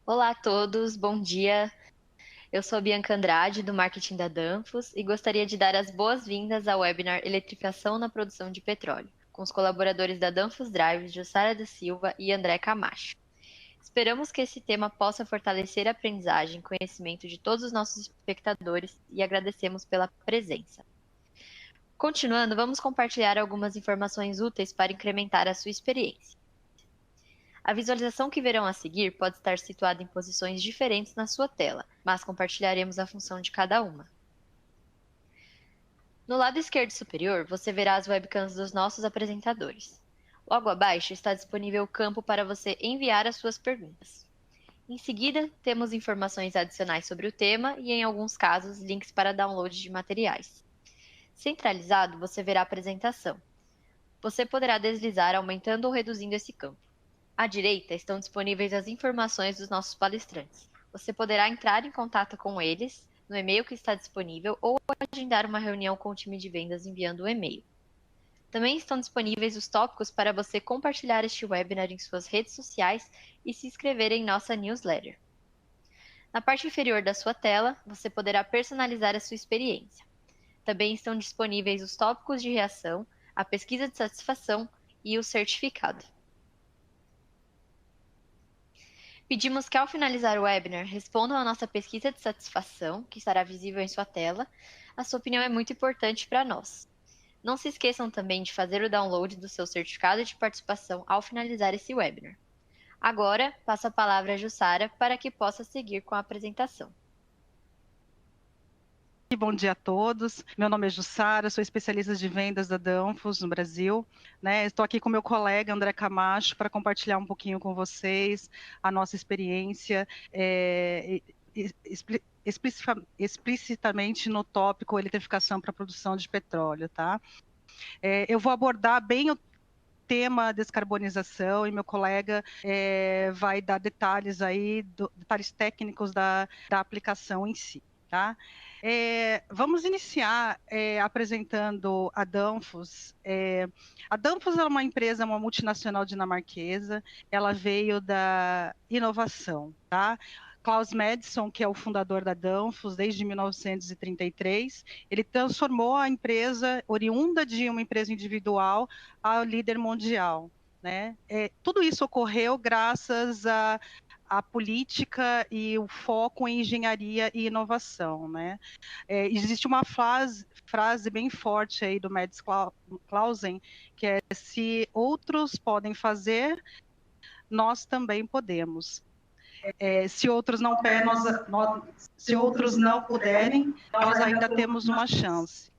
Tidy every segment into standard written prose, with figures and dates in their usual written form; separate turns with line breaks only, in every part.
Olá a todos, bom dia. Eu sou Bianca Andrade, do marketing da Danfoss, e gostaria de dar as boas-vindas ao webinar Eletrificação na Produção de Petróleo, com os colaboradores da Danfoss Drives, Jussara da Silva e André Camacho. Esperamos que esse tema possa fortalecer a aprendizagem e conhecimento de todos os nossos espectadores e agradecemos pela presença. Continuando, vamos compartilhar algumas informações úteis para incrementar a sua experiência. A visualização que verão a seguir pode estar situada em posições diferentes na sua tela, mas compartilharemos a função de cada uma. No lado esquerdo superior, você verá as webcams dos nossos apresentadores. Logo abaixo está disponível o campo para você enviar as suas perguntas. Em seguida, temos informações adicionais sobre o tema e, em alguns casos, links para download de materiais. Centralizado, você verá a apresentação. Você poderá deslizar aumentando ou reduzindo esse campo. À direita estão disponíveis as informações dos nossos palestrantes. Você poderá entrar em contato com eles no e-mail que está disponível ou agendar uma reunião com o time de vendas enviando o e-mail. Também estão disponíveis os tópicos para você compartilhar este webinar em suas redes sociais e se inscrever em nossa newsletter. Na parte inferior da sua tela, você poderá personalizar a sua experiência. Também estão disponíveis os tópicos de reação, a pesquisa de satisfação e o certificado. Pedimos que, ao finalizar o webinar, respondam à nossa pesquisa de satisfação, que estará visível em sua tela. A sua opinião é muito importante para nós. Não se esqueçam também de fazer o download do seu certificado de participação ao finalizar esse webinar. Agora, passo a palavra a Jussara para que possa seguir com a apresentação.
Bom dia a todos. Meu nome é Jussara, sou especialista de vendas da Danfoss no Brasil. Estou aqui com meu colega André Camacho para compartilhar um pouquinho com vocês a nossa experiência explicitamente no tópico eletrificação para a produção de petróleo. Tá? Eu vou abordar bem o tema descarbonização e meu colega vai dar detalhes detalhes técnicos da aplicação em si. Tá? Vamos iniciar apresentando a Danfoss. A Danfoss é uma empresa, uma multinacional dinamarquesa, ela veio da inovação. Tá? Klaus Madsen, que é o fundador da Danfoss desde 1933, ele transformou a empresa, oriunda de uma empresa individual, ao líder mundial. Tudo isso ocorreu graças à política e o foco em engenharia e inovação. Existe uma frase bem forte aí do Mads Clausen, que é: se outros podem fazer, nós também podemos. Se outros se outros não puderem, nós ainda temos uma chance.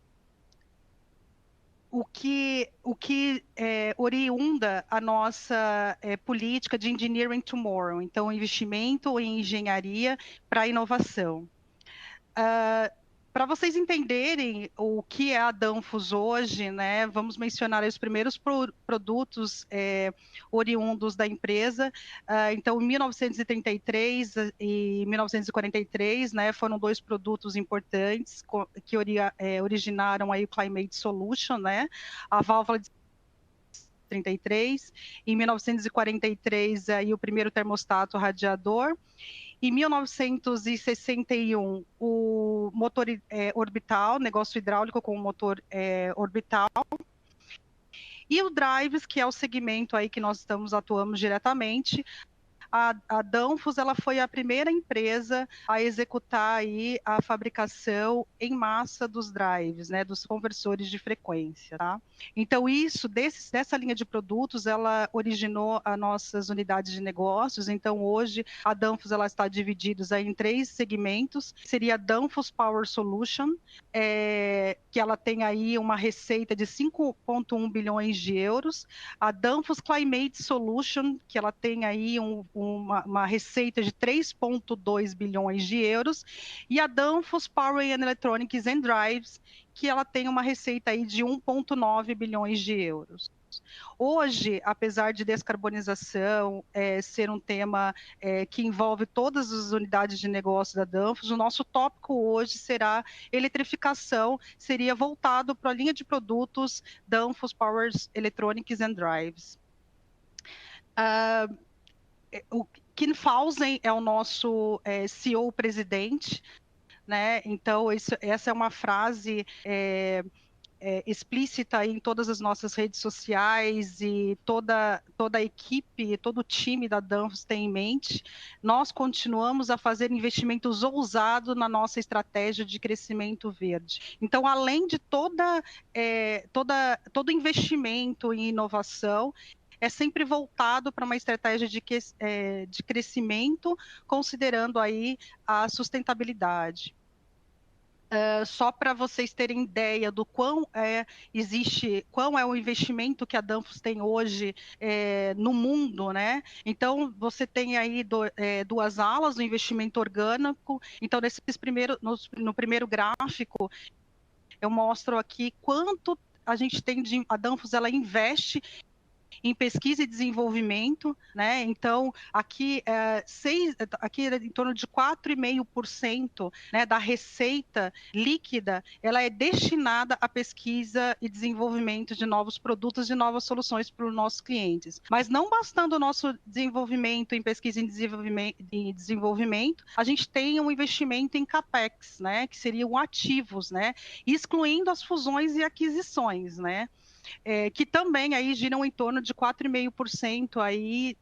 O que oriunda a nossa política de Engineering Tomorrow, então investimento em engenharia para inovação. Para vocês entenderem o que é a Danfoss hoje, vamos mencionar os primeiros produtos oriundos da empresa. Então, em 1933 e 1943, foram dois produtos importantes que originaram aí o Climate Solution, a válvula de 33, em 1943 aí o primeiro termostato radiador. Em 1961, o motor orbital, negócio hidráulico com motor orbital. E o Drives, que é o segmento aí que nós atuamos diretamente. A Danfoss, ela foi a primeira empresa a executar aí a fabricação em massa dos drives, dos conversores de frequência. Tá? Então, dessa linha de produtos, ela originou as nossas unidades de negócios. Então, hoje, a Danfoss ela está dividida em três segmentos. Seria a Danfoss Power Solution, que ela tem aí uma receita de 5,1 bilhões de euros. A Danfoss Climate Solution, que ela tem aí uma receita de 3,2 bilhões de euros, e a Danfoss Power and Electronics and Drives, que ela tem uma receita aí de 1,9 bilhões de euros. Hoje, apesar de descarbonização ser um tema que envolve todas as unidades de negócio da Danfoss, o nosso tópico hoje será eletrificação, seria voltado para a linha de produtos Danfoss Power Electronics and Drives. Kim Fausen é o nosso CEO presidente, né? Então, essa é uma frase explícita em todas as nossas redes sociais, e toda a equipe, todo o time da Danfoss tem em mente. Nós continuamos a fazer investimentos ousados na nossa estratégia de crescimento verde. Então, além de todo investimento em inovação, é sempre voltado para uma estratégia de crescimento, considerando aí a sustentabilidade. Só para vocês terem ideia do quão é o investimento que a Danfoss tem hoje no mundo, né? Então, você tem aí duas alas do investimento orgânico. Então, no primeiro gráfico, eu mostro aqui quanto a gente tem a Danfoss, ela investe em pesquisa e desenvolvimento, né? Então, aqui é em torno de 4,5%, né, da receita líquida, ela é destinada à pesquisa e desenvolvimento de novos produtos e novas soluções para os nossos clientes. Mas não bastando o nosso desenvolvimento em pesquisa e desenvolvimento, a gente tem um investimento em CAPEX, né, que seriam ativos, né, excluindo as fusões e aquisições, né? Que também aí giram em torno de 4,5% aí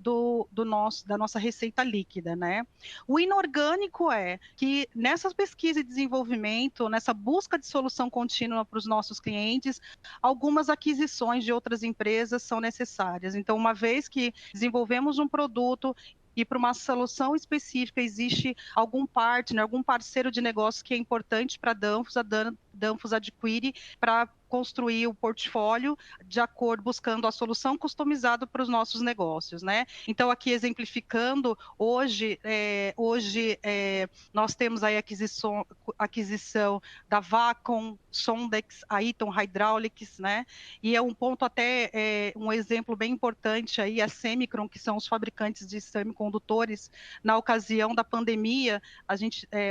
da nossa receita líquida, né? O inorgânico é que nessas pesquisas e desenvolvimento, nessa busca de solução contínua para os nossos clientes, algumas aquisições de outras empresas são necessárias. Então, uma vez que desenvolvemos um produto e para uma solução específica existe algum partner, algum parceiro de negócio que é importante para a Danfoss adquire para construir o portfólio de acordo, buscando a solução customizada para os nossos negócios, né? Então, aqui exemplificando, hoje nós temos aí aquisição da Vacon, Sondex, a Eaton Hydraulics, né? E é um ponto um exemplo bem importante aí, a Semicron, que são os fabricantes de semicondutores. Na ocasião da pandemia,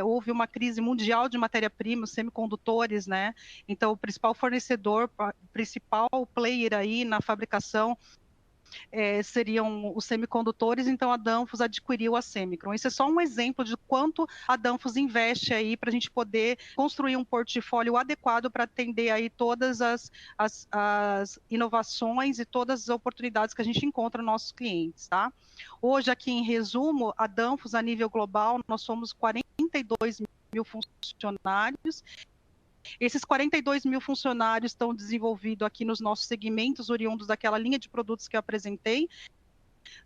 houve uma crise mundial de matéria-prima, semicondutores, né? Então, o principal principal player aí na fabricação seriam os semicondutores. Então, a Danfoss adquiriu a Semicron. Isso é só um exemplo de quanto a Danfoss investe aí para a gente poder construir um portfólio adequado para atender aí todas as inovações e todas as oportunidades que a gente encontra nos nossos clientes, tá? Hoje, aqui em resumo, a Danfoss, a nível global, nós somos 42 mil funcionários. Esses 42 mil funcionários estão desenvolvidos aqui nos nossos segmentos oriundos daquela linha de produtos que eu apresentei,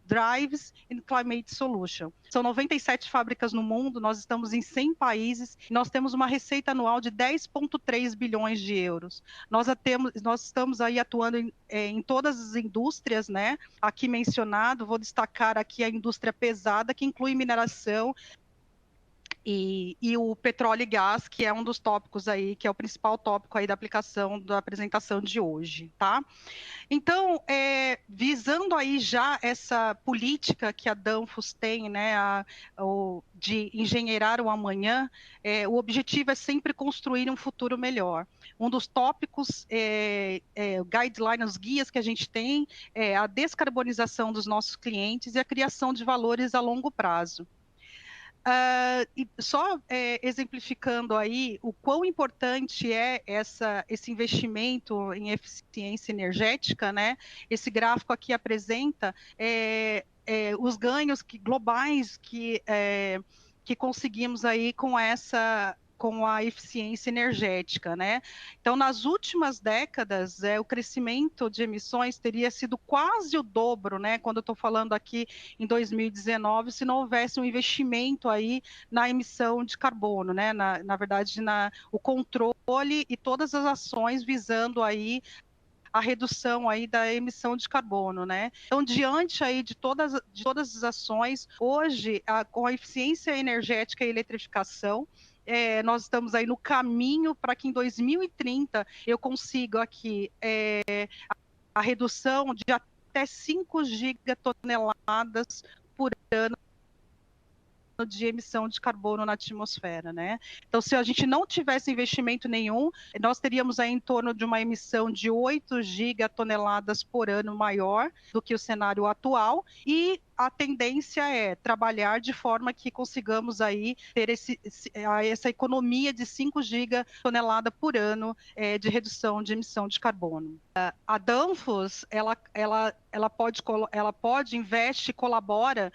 Drives e Climate Solution. São 97 fábricas no mundo, nós estamos em 100 países, e nós temos uma receita anual de 10,3 bilhões de euros. Nós estamos aí atuando em todas as indústrias, né? Aqui mencionado, vou destacar aqui a indústria pesada, que inclui mineração, e o petróleo e gás, que é um dos tópicos aí, que é o principal tópico aí da aplicação da apresentação de hoje, tá? Então, visando aí já essa política que a Danfoss tem, né, de engenheirar o amanhã, o objetivo é sempre construir um futuro melhor. Um dos tópicos, guidelines, os guias que a gente tem, é a descarbonização dos nossos clientes e a criação de valores a longo prazo. E só exemplificando aí o quão importante é esse investimento em eficiência energética, né? Esse gráfico aqui apresenta os ganhos globais que conseguimos aí com a eficiência energética, né? Então, nas últimas décadas, o crescimento de emissões teria sido quase o dobro, né? Quando eu estou falando aqui em 2019, se não houvesse um investimento aí na emissão de carbono, né? Na verdade, o controle e todas as ações visando aí a redução aí da emissão de carbono, né? Então, diante aí de todas as ações, hoje, com a eficiência energética e eletrificação, nós estamos aí no caminho para que em 2030 eu consiga aqui a redução de até 5 gigatoneladas por ano de emissão de carbono na atmosfera, né? Então, se a gente não tivesse investimento nenhum, nós teríamos aí em torno de uma emissão de 8 gigatoneladas por ano maior do que o cenário atual, e a tendência é trabalhar de forma que consigamos aí ter essa economia de 5 gigatonelada por ano de redução de emissão de carbono. A Danfoss, ela pode investe e colabora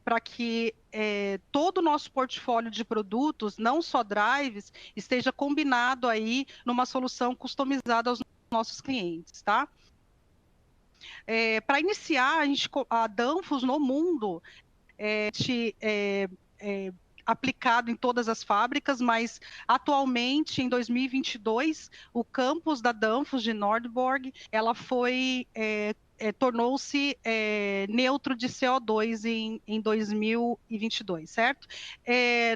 para que todo o nosso portfólio de produtos, não só drives, esteja combinado aí numa solução customizada aos nossos clientes, tá? Para iniciar, a Danfoss no mundo aplicado em todas as fábricas, mas atualmente, em 2022, o campus da Danfoss de Nordborg, ela tornou-se neutro de CO2 em 2022, certo?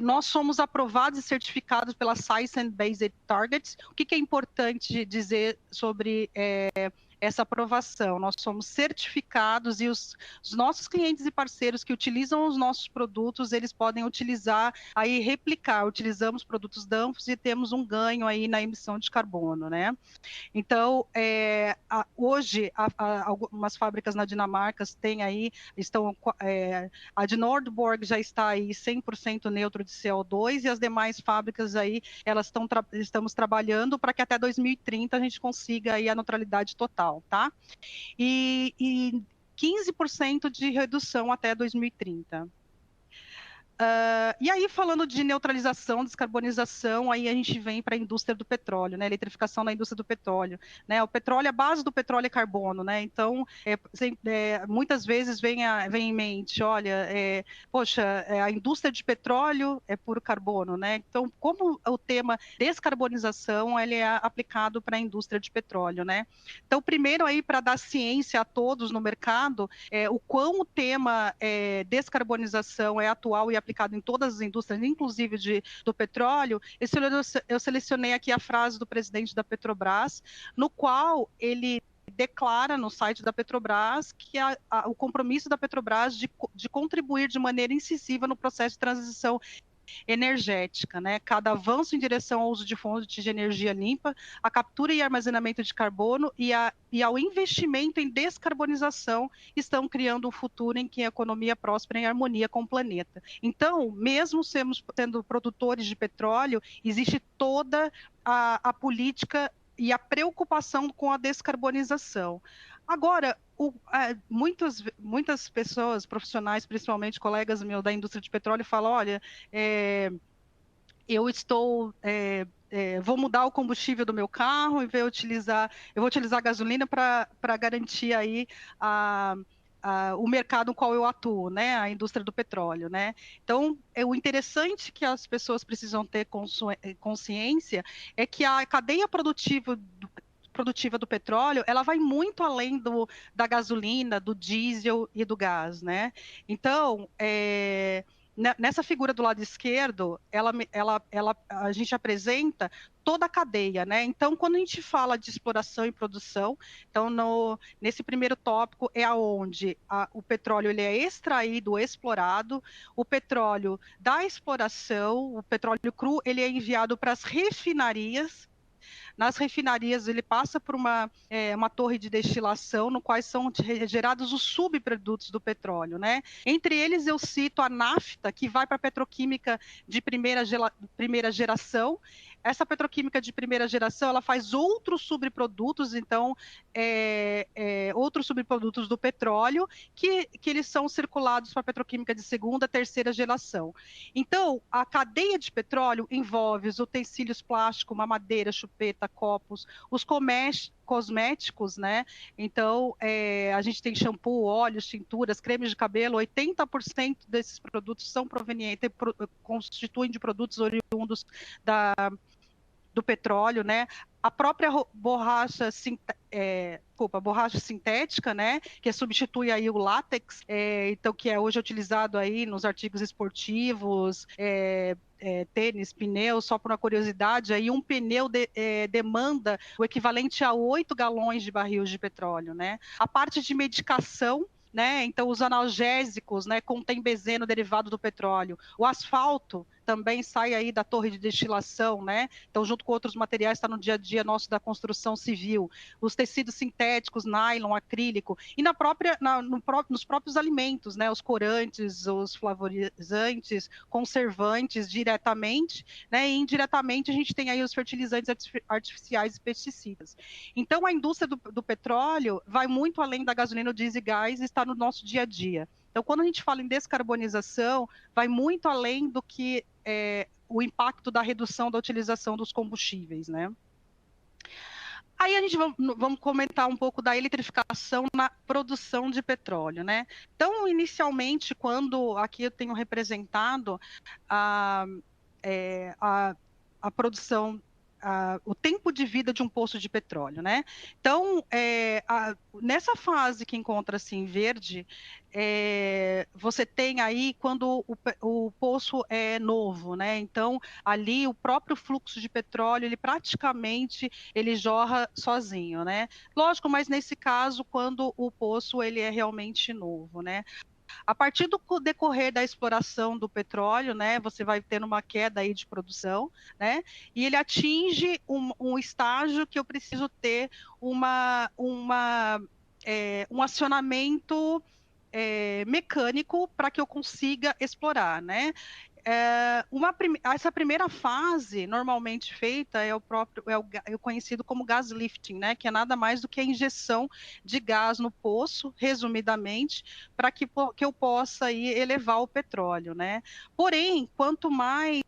Nós somos aprovados e certificados pela Science Based Targets. O que é importante dizer sobre essa aprovação? Nós somos certificados e os nossos clientes e parceiros que utilizam os nossos produtos, eles podem utilizar, aí replicar, utilizamos produtos Danfoss e temos um ganho aí na emissão de carbono, né? Então, hoje, algumas fábricas na Dinamarca têm aí, a de Nordborg já está aí 100% neutro de CO2 e as demais fábricas aí, estamos trabalhando para que até 2030 a gente consiga aí a neutralidade total, tá? E 15% de redução até 2030. E aí, falando de neutralização, descarbonização, aí a gente vem para a indústria do petróleo, né? Eletrificação da indústria do petróleo, né? O petróleo, a base do petróleo é carbono, né? Então, muitas vezes vem em mente, olha, poxa, a indústria de petróleo é puro carbono, né? Então, como o tema descarbonização, ele é aplicado para a indústria de petróleo, né? Então, primeiro aí, para dar ciência a todos no mercado, o quão o tema descarbonização é atual e aplicado em todas as indústrias, inclusive do petróleo, eu selecionei aqui a frase do presidente da Petrobras, no qual ele declara no site da Petrobras que o compromisso da Petrobras de contribuir de maneira incisiva no processo de transição energética, né? Cada avanço em direção ao uso de fontes de energia limpa, a captura e armazenamento de carbono e ao investimento em descarbonização estão criando um futuro em que a economia próspera em harmonia com o planeta. Então, mesmo sendo produtores de petróleo, existe toda a política e a preocupação com a descarbonização. Agora, muitas pessoas, profissionais, principalmente colegas meus da indústria de petróleo, falam, olha, vou mudar o combustível do meu carro e eu vou utilizar gasolina para garantir aí o mercado no qual eu atuo, né, a indústria do petróleo, né? Então, o interessante que as pessoas precisam ter consciência é que a cadeia produtiva do petróleo, ela vai muito além da gasolina, do diesel e do gás, né? Então, nessa figura do lado esquerdo, a gente apresenta toda a cadeia, né? Então, quando a gente fala de exploração e produção, então nesse primeiro tópico é aonde o petróleo ele é extraído, explorado, o petróleo da exploração, o petróleo cru, ele é enviado para as refinarias. Nas refinarias, ele passa por uma torre de destilação, no qual são gerados os subprodutos do petróleo, né? Entre eles, eu cito a nafta, que vai para a petroquímica de primeira geração. Essa petroquímica de primeira geração, ela faz outros subprodutos, então, outros subprodutos do petróleo, que eles são circulados para a petroquímica de segunda, terceira geração. Então, a cadeia de petróleo envolve os utensílios plásticos, mamadeira, chupeta, copos, os cosméticos, né? Então, a gente tem shampoo, óleos, tinturas, cremes de cabelo, 80% desses produtos são provenientes, constituem de produtos oriundos do petróleo, né? A própria borracha sintética, né, que substitui aí o látex, então que é hoje utilizado aí nos artigos esportivos, tênis, pneus, só por uma curiosidade, aí um pneu demanda o equivalente a 8 galões de barril de petróleo, né? A parte de medicação, né? Então, os analgésicos, né, contém benzeno derivado do petróleo. O asfalto, também sai aí da torre de destilação, né? Então, junto com outros materiais, está no dia a dia nosso da construção civil. Os tecidos sintéticos, nylon, acrílico, e nos próprios alimentos, né? Os corantes, os flavorizantes, conservantes diretamente, né? E indiretamente a gente tem aí os fertilizantes artificiais e pesticidas. Então, a indústria do petróleo vai muito além da gasolina, diesel e gás, e está no nosso dia a dia. Então, quando a gente fala em descarbonização, vai muito além do que o impacto da redução da utilização dos combustíveis, né? Aí a gente vamos comentar um pouco da eletrificação na produção de petróleo, né? Então, inicialmente, quando aqui eu tenho representado a, a produção, o tempo de vida de um poço de petróleo, né? Então, nessa fase que encontra-se em verde, você tem aí quando o poço é novo, né? Então, ali o próprio fluxo de petróleo, ele praticamente ele jorra sozinho, né? Lógico, mas nesse caso, quando o poço ele é realmente novo, né? A partir do decorrer da exploração do petróleo, né, você vai tendo uma queda aí de produção, né, e ele atinge um estágio que eu preciso ter um acionamento mecânico para que eu consiga explorar, né? Essa primeira fase, normalmente feita, é o conhecido como gas lifting, né? Que é nada mais do que a injeção de gás no poço, resumidamente, para que eu possa aí elevar o petróleo, né? Porém, quanto mais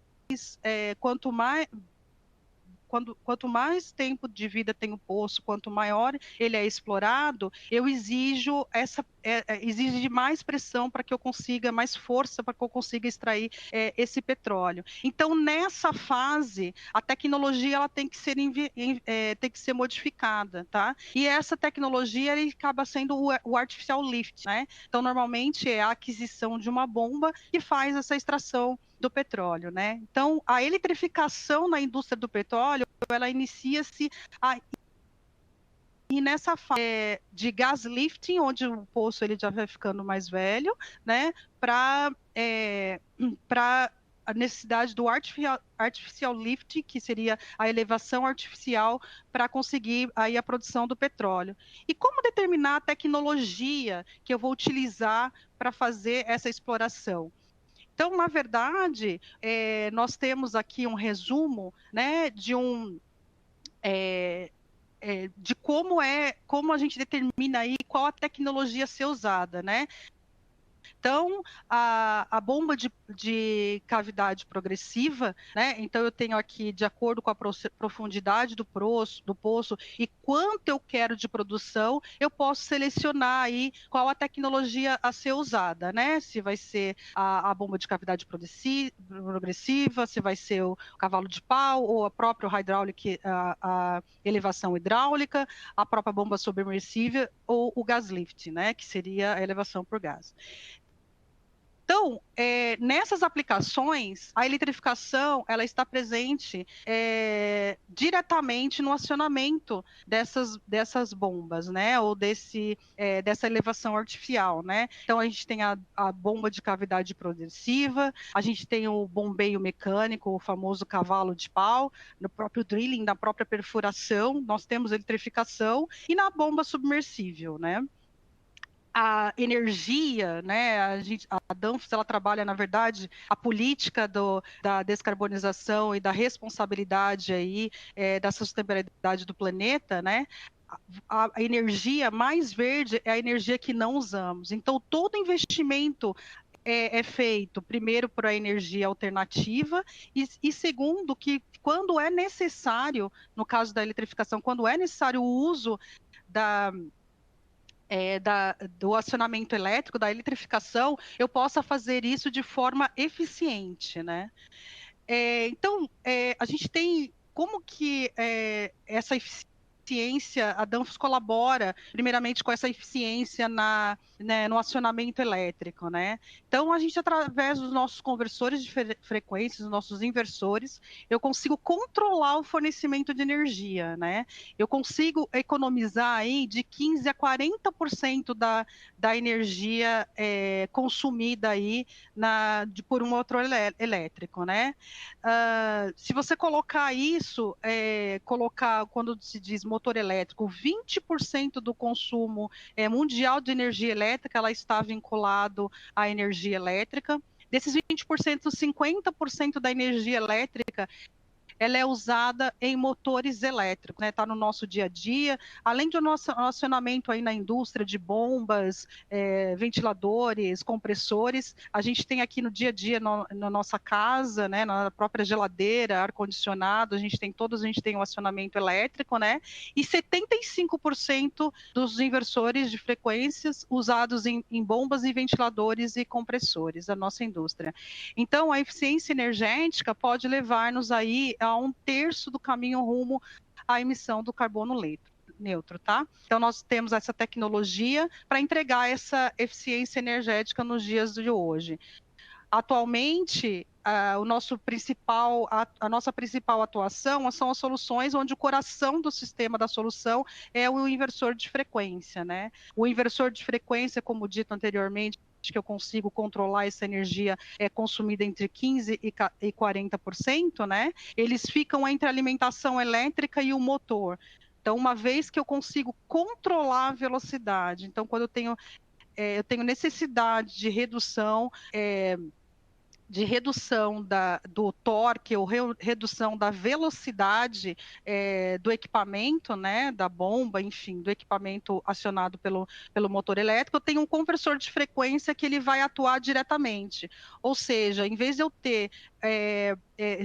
tempo de vida tem o poço, quanto maior ele é explorado, eu exige mais pressão para que eu consiga, mais força para que eu consiga extrair esse petróleo. Então, nessa fase, a tecnologia ela tem que ser modificada, tá? E essa tecnologia ele acaba sendo o artificial lift, né? Então, normalmente é a aquisição de uma bomba que faz essa extração do petróleo, né? Então, a eletrificação na indústria do petróleo, ela inicia-se e nessa fase de gas lifting, onde o poço ele já vai ficando mais velho, né? Para a necessidade do artificial lift, que seria a elevação artificial para conseguir aí a produção do petróleo. E como determinar a tecnologia que eu vou utilizar para fazer essa exploração? Então, na verdade, nós temos aqui um resumo, né, de como a gente determina aí qual a tecnologia a ser usada, né? Então, a bomba de cavidade progressiva, né? Então, eu tenho aqui, de acordo com a profundidade do poço e quanto eu quero de produção, eu posso selecionar aí qual a tecnologia a ser usada, né? Se vai ser a bomba de cavidade progressiva, se vai ser o cavalo de pau, ou a própria hidráulica, a elevação hidráulica, a própria bomba submersível, ou o gas lift, né? Que seria a elevação por gás. Então, nessas aplicações, a eletrificação ela está presente diretamente no acionamento dessas bombas, né? Ou dessa elevação artificial, né? Então, a gente tem a bomba de cavidade progressiva, a gente tem o bombeio mecânico, o famoso cavalo de pau, no próprio drilling, na própria perfuração, nós temos eletrificação, e na bomba submersível, né? A energia, né? A Danfoss, ela trabalha, na verdade, a política da descarbonização e da responsabilidade aí, da sustentabilidade do planeta, né? A energia mais verde é a energia que não usamos. Então, todo investimento é feito, primeiro, para a energia alternativa e segundo, que quando é necessário, no caso da eletrificação, quando é necessário o uso do acionamento elétrico, da eletrificação, eu possa fazer isso de forma eficiente, né? Então, a gente tem como que essa eficiência eficiência, a Danfoss colabora, primeiramente, com essa eficiência no acionamento elétrico, né? Então, a gente, através dos nossos conversores de frequências, dos nossos inversores, eu consigo controlar o fornecimento de energia, né? Eu consigo economizar aí de 15 a 40% da energia consumida aí por um motor elétrico, né? Se você colocar isso, quando se diz motor elétrico, 20% do consumo mundial de energia elétrica, ela está vinculado à energia elétrica. Desses 20%, 50% da energia elétrica ela é usada em motores elétricos, né? Está no nosso dia a dia, além do nosso acionamento aí na indústria de bombas, ventiladores, compressores, a gente tem aqui no dia a dia na nossa casa, né? Na própria geladeira, ar-condicionado, a gente tem o acionamento elétrico, né? E 75% dos inversores de frequências usados em bombas e ventiladores e compressores da nossa indústria. Então, a eficiência energética pode levar-nos aí a 1/3 do caminho rumo à emissão do carbono neutro, tá? Então, nós temos essa tecnologia para entregar essa eficiência energética nos dias de hoje. Atualmente, a nossa principal atuação são as soluções onde o coração do sistema da solução é o inversor de frequência, né? O inversor de frequência, como dito anteriormente, que eu consigo controlar essa energia consumida entre 15% e 40%, né? Eles ficam entre a alimentação elétrica e o motor. Então, uma vez que eu consigo controlar a velocidade, então, quando eu tenho necessidade de redução do torque ou redução da velocidade do equipamento, né, da bomba, enfim, do equipamento acionado pelo motor elétrico, eu tenho um conversor de frequência que ele vai atuar diretamente. Ou seja, em vez de eu ter,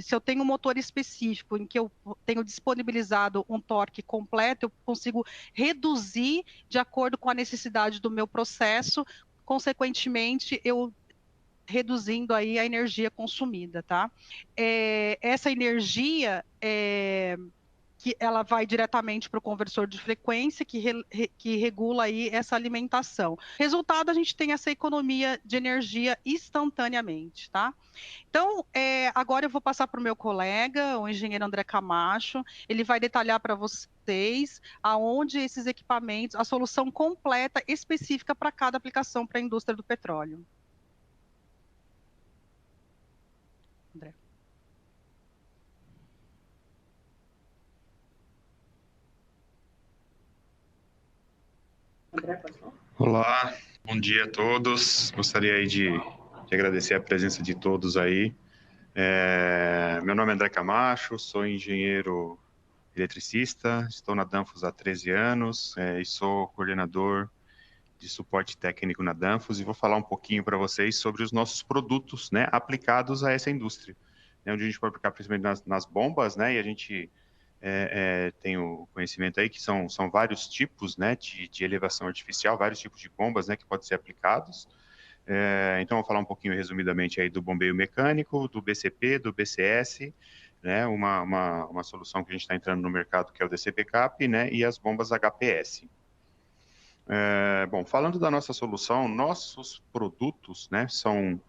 se eu tenho um motor específico em que eu tenho disponibilizado um torque completo, eu consigo reduzir de acordo com a necessidade do meu processo, consequentemente, eu reduzindo aí a energia consumida, tá? Essa energia que ela vai diretamente para o conversor de frequência que regula aí essa alimentação. Resultado, a gente tem essa economia de energia instantaneamente, tá? Então, agora eu vou passar para o meu colega, o engenheiro André Camacho, ele vai detalhar para vocês aonde esses equipamentos, a solução completa específica para cada aplicação para a indústria do petróleo. André.
Olá, bom dia a todos. Gostaria aí de agradecer a presença de todos aí. Meu nome é André Camacho, sou engenheiro eletricista, estou na Danfoss há 13 anos e sou coordenador de suporte técnico na Danfoss e vou falar um pouquinho para vocês sobre os nossos produtos, né, aplicados a essa indústria, né, onde a gente pode aplicar principalmente nas bombas, né, e a gente tem o conhecimento aí que são vários tipos, né, de elevação artificial, vários tipos de bombas, né, que podem ser aplicados. Então, vou falar um pouquinho resumidamente aí do bombeio mecânico, do BCP, do BCS, né, uma solução que a gente está entrando no mercado que é o DCP-CAP, né, e as bombas HPS. Bom, falando da nossa solução, nossos produtos, né, são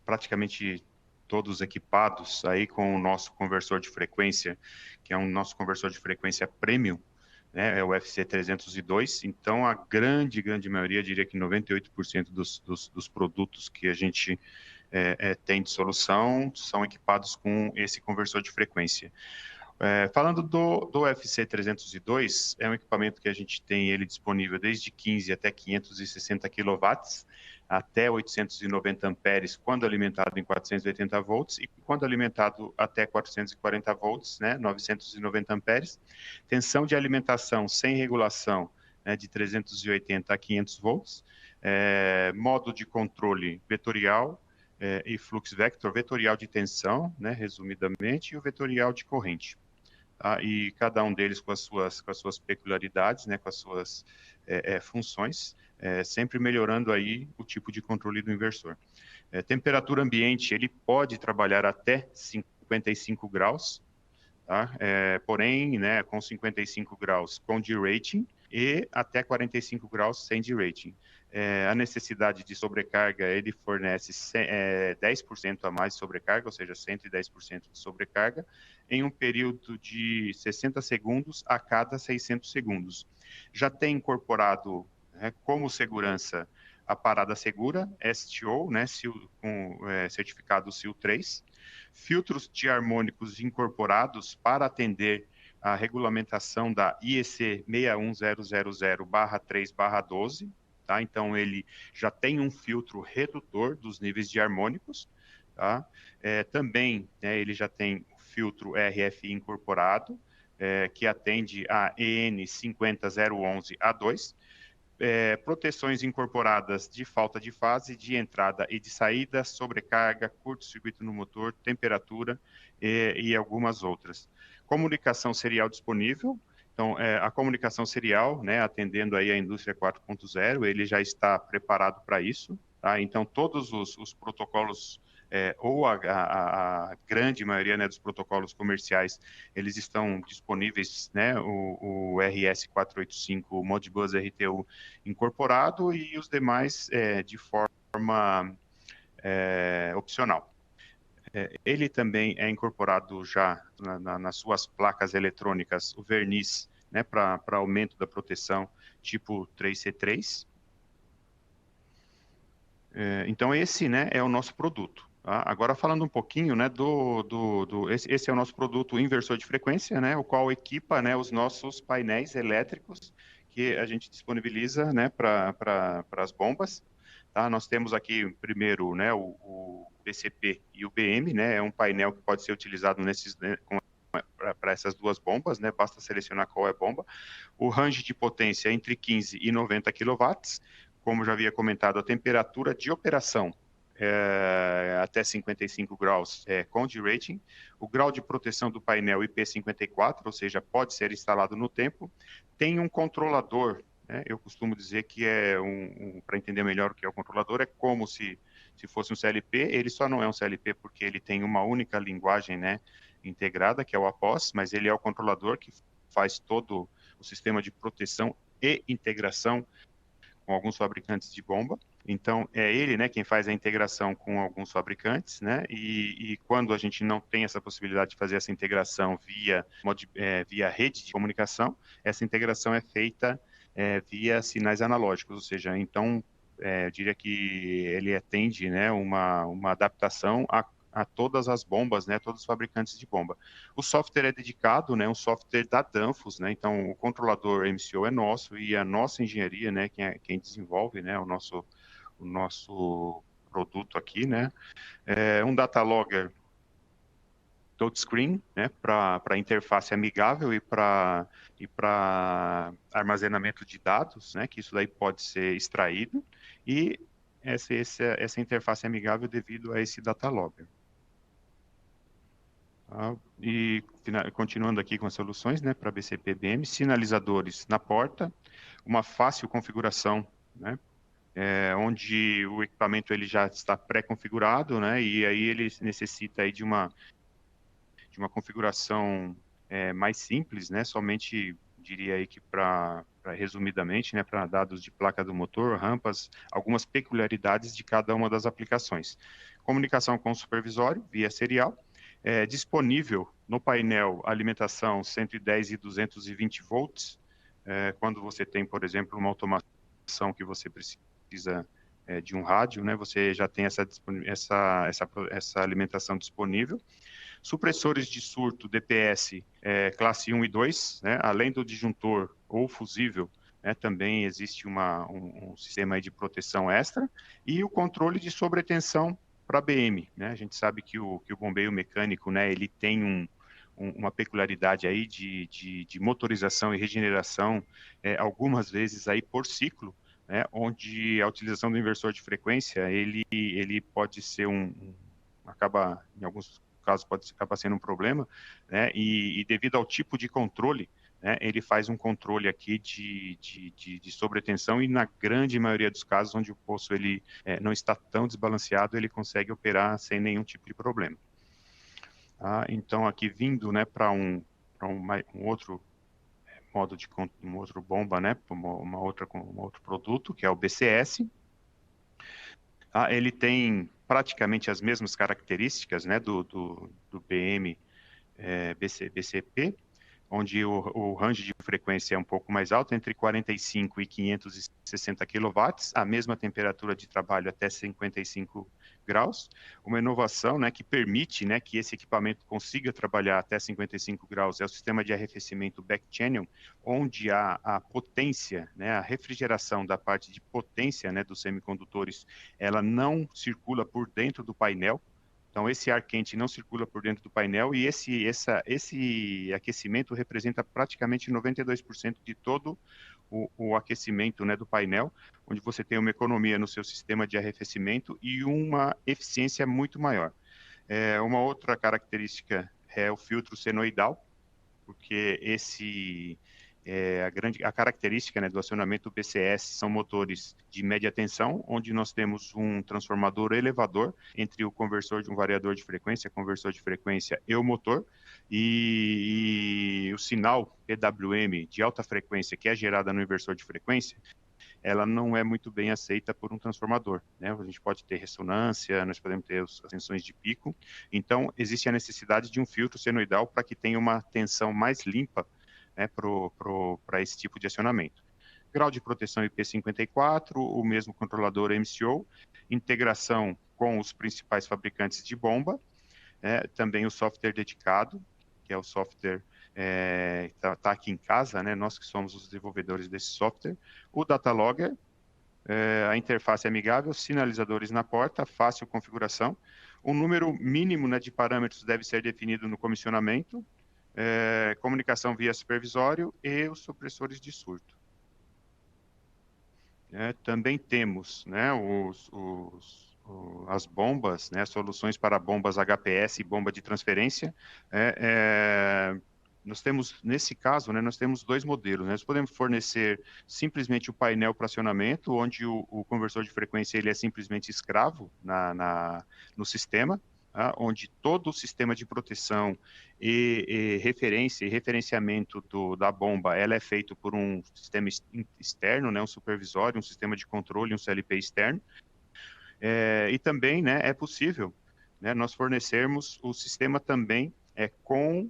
praticamente todos equipados aí com o nosso conversor de frequência, que é um nosso conversor de frequência premium, né, é o FC302. Então, a grande maioria, diria que 98% dos produtos que a gente tem de solução são equipados com esse conversor de frequência. Falando do FC302, é um equipamento que a gente tem ele disponível desde 15 até 560 kW, até 890 amperes quando alimentado em 480 volts e quando alimentado até 440 volts, né, 990 amperes. Tensão de alimentação sem regulação, né, de 380 a 500 volts. Modo de controle vetorial e flux vector, vetorial de tensão, né, resumidamente, e o vetorial de corrente. E cada um deles com as suas peculiaridades, né, com as suas funções, sempre melhorando aí o tipo de controle do inversor. Temperatura ambiente, ele pode trabalhar até 55 graus, tá? Porém, né, com 55 graus com derating e até 45 graus sem derating. A necessidade de sobrecarga, ele fornece 10% a mais de sobrecarga, ou seja, 110% de sobrecarga, em um período de 60 segundos a cada 600 segundos. Já tem incorporado, né, como segurança, a parada segura, STO, né, com certificado SIL 3, filtros de harmônicos incorporados para atender a regulamentação da IEC 61000/3/12, tá? Então, ele já tem um filtro redutor dos níveis de harmônicos, tá? Também, né, ele já tem o filtro RFI incorporado, que atende a EN 50011A2, proteções incorporadas de falta de fase, de entrada e de saída, sobrecarga, curto-circuito no motor, temperatura e algumas outras. Comunicação serial disponível. Então, a comunicação serial, né, atendendo aí a indústria 4.0, ele já está preparado para isso, tá? Então, todos os protocolos, ou a grande maioria, né, dos protocolos comerciais, eles estão disponíveis, né, o RS485 Modbus RTU incorporado e os demais de forma opcional. Ele também é incorporado já nas suas placas eletrônicas o verniz, né, para aumento da proteção tipo 3C3. Então esse, né, é o nosso produto. Tá? Agora falando um pouquinho, né, esse é o nosso produto inversor de frequência, né, o qual equipa, né, os nossos painéis elétricos que a gente disponibiliza, né, para as bombas. Tá? Nós temos aqui primeiro, né, o BCP e o BM, né, é um painel que pode ser utilizado nesses, né, para essas duas bombas, né, basta selecionar qual é a bomba. O range de potência é entre 15 e 90 kW, como já havia comentado, a temperatura de operação até 55 graus com derating, o grau de proteção do painel IP54, ou seja, pode ser instalado no tempo, tem um controlador, né? Eu costumo dizer que para entender melhor o que é o controlador, é como se fosse um CLP, ele só não é um CLP porque ele tem uma única linguagem, né, integrada, que é o APOS, mas ele é o controlador que faz todo o sistema de proteção e integração com alguns fabricantes de bomba. Então, é ele, né, quem faz a integração com alguns fabricantes, né, e quando a gente não tem essa possibilidade de fazer essa integração via rede de comunicação, essa integração é feita via sinais analógicos, ou seja, então, eu diria que ele atende, né, uma adaptação a todas as bombas, né, todos os fabricantes de bomba. O software é dedicado, né, um software da Danfoss, né, então o controlador MCO é nosso e a nossa engenharia, né, quem desenvolve, né, o nosso produto aqui, né, um data logger touchscreen, né, para interface amigável e para armazenamento de dados, né, que isso daí pode ser extraído, e essa interface amigável devido a esse data logger. E continuando aqui com as soluções, né, para BCP-BM, sinalizadores na porta, uma fácil configuração, né, onde o equipamento ele já está pré-configurado, né, e aí ele necessita aí de uma configuração mais simples, né, somente diria aí que resumidamente, né, para dados de placa do motor, rampas, algumas peculiaridades de cada uma das aplicações. Comunicação com o supervisório via serial, disponível no painel alimentação 110 e 220 volts, quando você tem, por exemplo, uma automação que você precisa de um rádio, né, você já tem essa alimentação disponível. Supressores de surto DPS classe 1 e 2, né, além do disjuntor ou fusível, né, também existe um sistema aí de proteção extra, e o controle de sobretensão para BM, né? A gente sabe que o bombeio mecânico, né, ele tem uma peculiaridade aí de motorização e regeneração, algumas vezes aí por ciclo, né, onde a utilização do inversor de frequência, ele pode ser acaba, em alguns casos, pode acabar sendo um problema, né, e devido ao tipo de controle, né, ele faz um controle aqui de sobretensão e na grande maioria dos casos onde o poço ele não está tão desbalanceado, ele consegue operar sem nenhum tipo de problema. Tá? Então, aqui vindo, né, para um outro um outro bomba, né, um outro produto, que é o BCS. Tá? Ele tem praticamente as mesmas características, né, do BM BCP, onde o range de frequência é um pouco mais alto, entre 45 e 560 kW, a mesma temperatura de trabalho até 55 graus, uma inovação, né, que permite, né, que esse equipamento consiga trabalhar até 55 graus, é o sistema de arrefecimento back-channel, onde a potência, né, a refrigeração da parte de potência, né, dos semicondutores, ela não circula por dentro do painel. Então, esse ar quente não circula por dentro do painel e esse aquecimento representa praticamente 92% de todo o aquecimento, né, do painel, onde você tem uma economia no seu sistema de arrefecimento e uma eficiência muito maior. Uma outra característica é o filtro senoidal, porque a característica, né, do acionamento BCS são motores de média tensão, onde nós temos um transformador elevador entre o conversor de um variador de frequência, conversor de frequência e o motor, e o sinal PWM de alta frequência que é gerada no inversor de frequência, ela não é muito bem aceita por um transformador, né? A gente pode ter ressonância, nós podemos ter as tensões de pico, então existe a necessidade de um filtro senoidal para que tenha uma tensão mais limpa, né, para esse tipo de acionamento. Grau de proteção IP54, o mesmo controlador MCO, integração com os principais fabricantes de bomba, também o software dedicado, que é o software tá aqui em casa, né, nós que somos os desenvolvedores desse software, o data logger, a interface amigável, sinalizadores na porta, fácil configuração, um número mínimo, né, de parâmetros deve ser definido no comissionamento, comunicação via supervisório e os supressores de surto. Também temos, né, as bombas, né, soluções para bombas HPS e bomba de transferência. Nós temos, nesse caso, né, nós temos dois modelos. Né? Nós podemos fornecer simplesmente o painel para acionamento, onde o conversor de frequência ele é simplesmente escravo no sistema, tá? Onde todo o sistema de proteção e referência e referenciamento da bomba ela é feito por um sistema externo, né, um supervisório, um sistema de controle, um CLP externo. E também, né, é possível, né, nós fornecermos o sistema também com